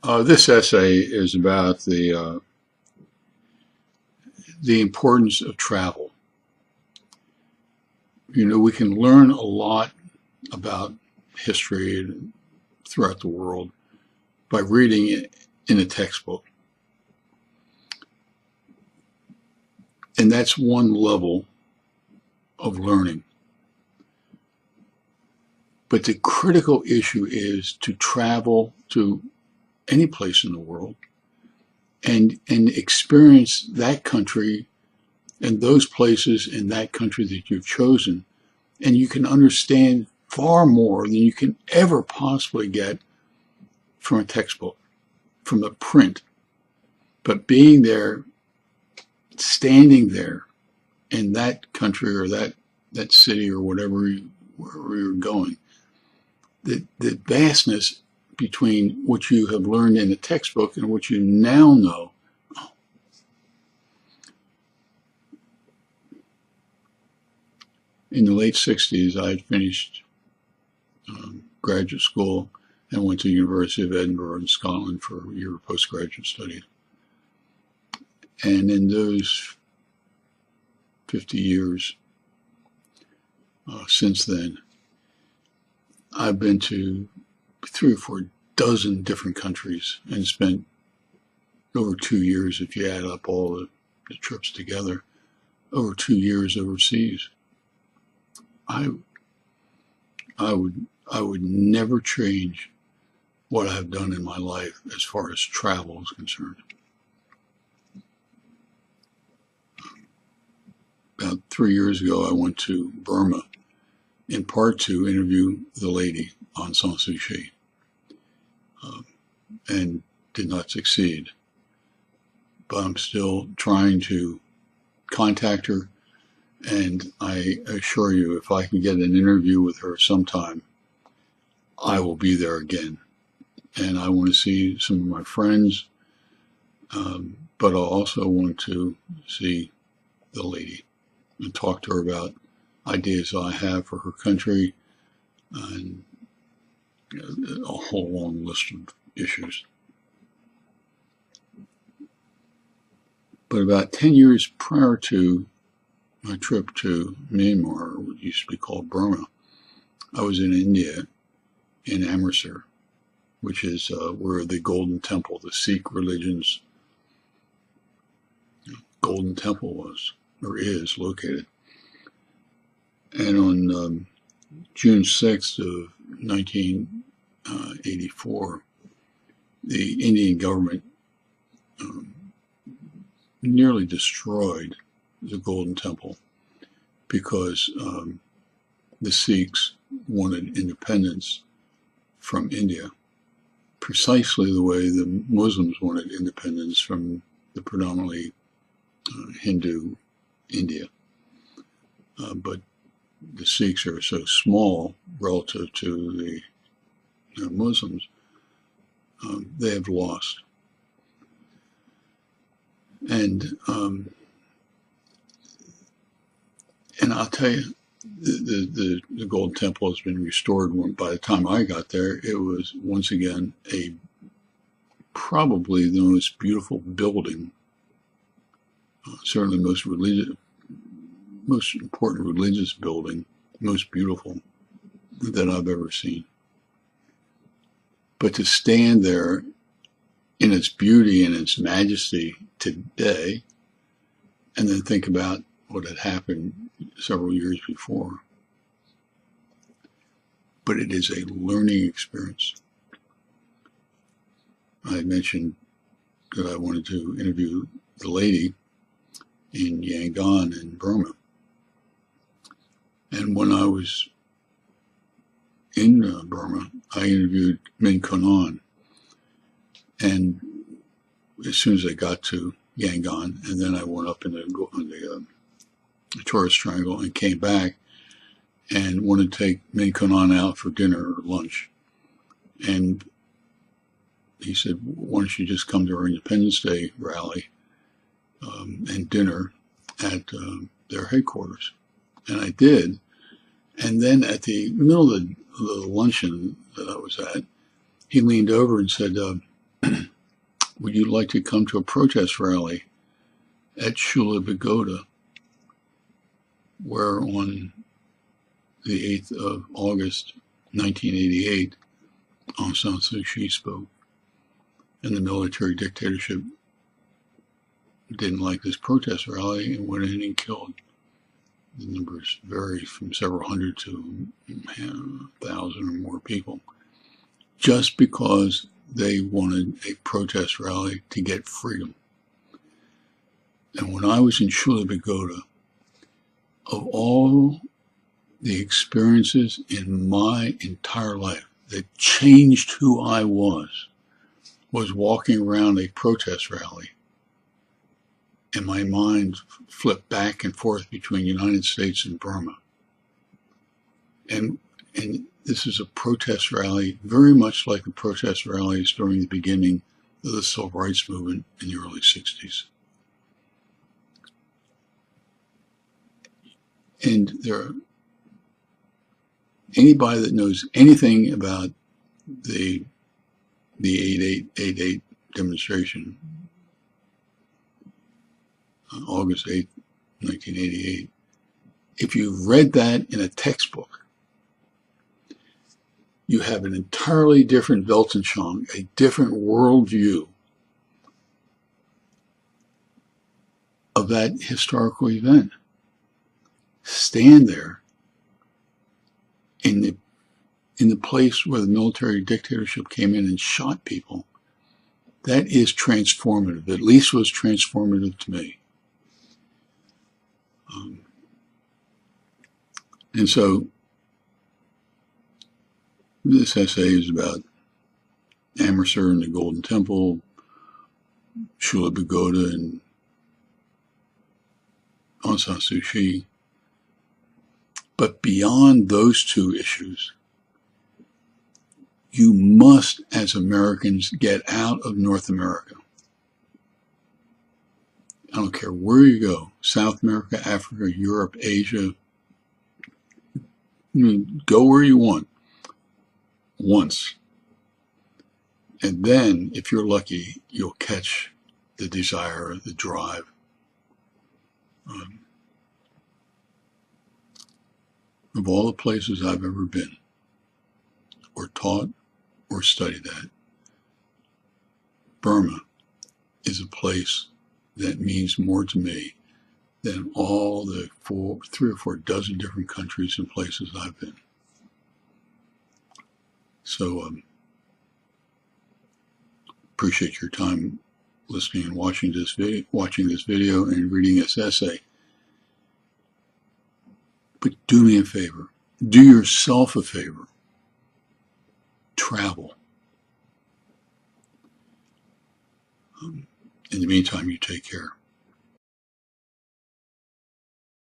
This essay is about the importance of travel. You know, we can learn a lot about history throughout the world by reading it in a textbook. And that's one level of learning. But the critical issue is to travel to any place in the world and experience that country and those places in that country that you've chosen. And you can understand far more than you can ever possibly get from a textbook, from a print. But being there, standing there in that country or that city or wherever you're going, the vastness between what you have learned in a textbook and what you now know. In the late 60s, I had finished graduate school and went to the University of Edinburgh in Scotland for a year of postgraduate studies. And in those 50 years since then, I've been to 3 or 4 dozen different countries and spent over 2 years, if you add up all the trips together, over 2 years overseas. I would never change what I've done in my life as far as travel is concerned. About 3 years ago, I went to Burma, in part to interview the lady, Aung San Suu Kyi, and did not succeed. But I'm still trying to contact her, and I assure you, if I can get an interview with her sometime, I will be there again. And I want to see some of my friends, but I also want to see the lady and talk to her about ideas I have for her country and a whole long list of issues. But about 10 years prior to my trip to Myanmar, what used to be called Burma, I was in India, in Amritsar, which is where the Golden Temple, the Sikh religion's Golden Temple was, or is, located. And on June 6th of 1984, the Indian government nearly destroyed the Golden Temple because the Sikhs wanted independence from India, precisely the way the Muslims wanted independence from the predominantly Hindu India. But the Sikhs are so small relative to the Muslims, they have lost. And I'll tell you, the Golden Temple has been restored. By the time I got there, it was once again probably the most beautiful building, certainly most important religious building, most beautiful that I've ever seen. But to stand there in its beauty and its majesty today, and then think about what had happened several years before. But it is a learning experience. I mentioned that I wanted to interview the lady in Yangon in Burma. And when I was in Burma, I interviewed Min Kunan. And as soon as I got to Yangon, and then I went up in the Torres Triangle and came back and wanted to take Min Kunan out for dinner or lunch. And he said, why don't you just come to our Independence Day rally and dinner at their headquarters? And I did. And then at the middle of the luncheon that I was at, he leaned over and said, would you like to come to a protest rally at Shula Pagoda, where on the 8th of August, 1988, Aung San Suu Kyi spoke, and the military dictatorship didn't like this protest rally and went in and killed. The numbers vary from several hundred to 1,000 or more people, just because they wanted a protest rally to get freedom. And when I was in Shula Pagoda, of all the experiences in my entire life that changed who I was walking around a protest rally, and my mind flipped back and forth between the United States and Burma. And this is a protest rally, very much like the protest rallies during the beginning of the civil rights movement in the early 60s. And anybody that knows anything about the 8888 demonstration, August 8th, 1988, if you've read that in a textbook, you have an entirely different Weltanschauung, a different worldview of that historical event. Stand there in the place where the military dictatorship came in and shot people. That is transformative. At least was transformative to me. And so this essay is about Amritsar and the Golden Temple, Shula Pagoda and Aung San Suu Kyi. But beyond those two issues, you must, as Americans, get out of North America. I don't care where you go, South America, Africa, Europe, Asia, go where you want once. And then, if you're lucky, you'll catch the desire, the drive. Of all the places I've ever been, or taught, or studied at, Burma is a place that means more to me than all the 3 or 4 dozen different countries and places I've been. So, appreciate your time listening and watching this video and reading this essay. But do me a favor. Do yourself a favor. Travel. In the meantime, you take care.